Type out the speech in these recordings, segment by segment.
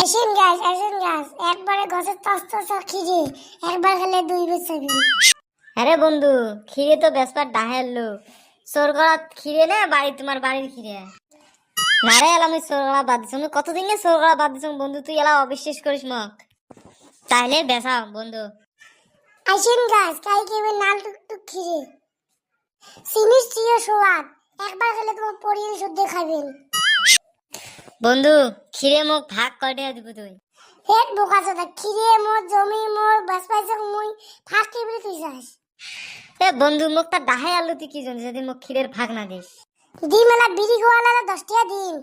আসেন গাছ একবারে গাছের তস খিরে একবার খেলে দুই বেচাবি। আরে বন্ধু, খিরে তো বেসপার ডাহের লো সোরগড়া খিরে না বাড়ি তোমার বাড়ির খিরে না রে। আমি সোরগড়া বাদ দিছ, আমি কতদিন সোরগড়া বাদ দিছ বন্ধু, তুই এলা অবিশ্বাস করিস মক। তাইলে বেসাও বন্ধু। আসেন গাছ কাই কেবে নাল টুকটুক খিরে সিনিস চিও সোয়াদ একবার খেলে তোমার পরিয়ে শুদ্ধ খাবেন। বন্ধু খিরে মোক ভাগ করে দিব তুই। হেড বোকা চোদা খিরে মোর জমি মোর বাস পাইছে মুই ফাঁক কি বলে তুই যাস। এ বন্ধু মোক তা ডাহে আলু তুই কি জানিস যদি মোক খিরের ভাগ না দিস। দি মেলা বিড়ি গোয়ালা 10 টাকা দিন।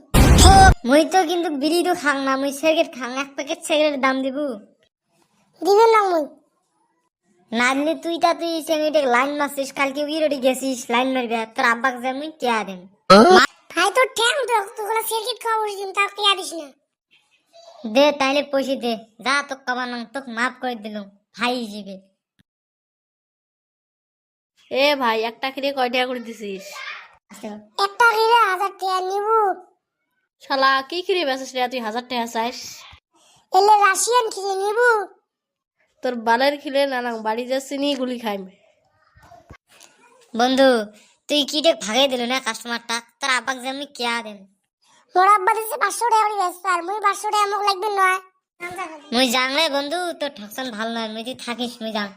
মুই তো কিন্তু বিড়ি তো খাং না, মুই সিগারেট খাং। এক প্যাকেট সিগারেটের দাম দিব দিবেন না মুই না দিলে তুই সেমিটে লাইন মারছিস, কালকে উইরোডি গেছিস লাইন মারবে, তোর আব্বাক যে মুই টিয়া দেন। ভাই তোর ঠ্যাং তো তোগুলা সিগারেট খাওয়া বসে দিন তাও টিয়া দিস না। দে তাইলে পয়সা দে, যা তোক কাবান তোক মাফ করে দিলাম ভাই হিসেবে। এ ভাই একটা খিরে কয় টাকা করে দিছিস? একটা খিরে 1000 টাকা নিবু। শালা কি খিরে বেচিস রে তুই 1000 টাকা চাইস? এলে রাশিয়ান খিরে নিবু। তোর বালের খিরে না না বাড়ি যাচ্ছি নি গুলি খাইম। বন্ধু তুই কি দেখ ভাগাই দিল না কাস্টমারটা, তোর আব্বাক যে আমি কেয়া দেন। মোর আব্বা দিছে 500 টাকা করে ব্যস্ত আর মুই 500 টাকা মোক লাগবে নয়। মুই জানলে বন্ধু তোর ঠকসান ভালো নয়, মুই তুই থাকিস মুই জান।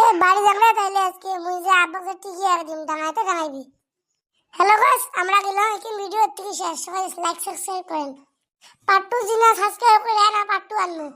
এ বাড়ি যাবে তাইলে আজকে মুই যে আব্বাকে টিকি আর দিম টাঙাইতে টাঙাইবি। হ্যালো গাইস আমরা গেলাম এই ভিডিও থেকে শেষ। সবাই লাইক সাবস্ক্রাইব করেন। পার্ট 2 জিনা সাবস্ক্রাইব করে না পার্ট 2 আনবো।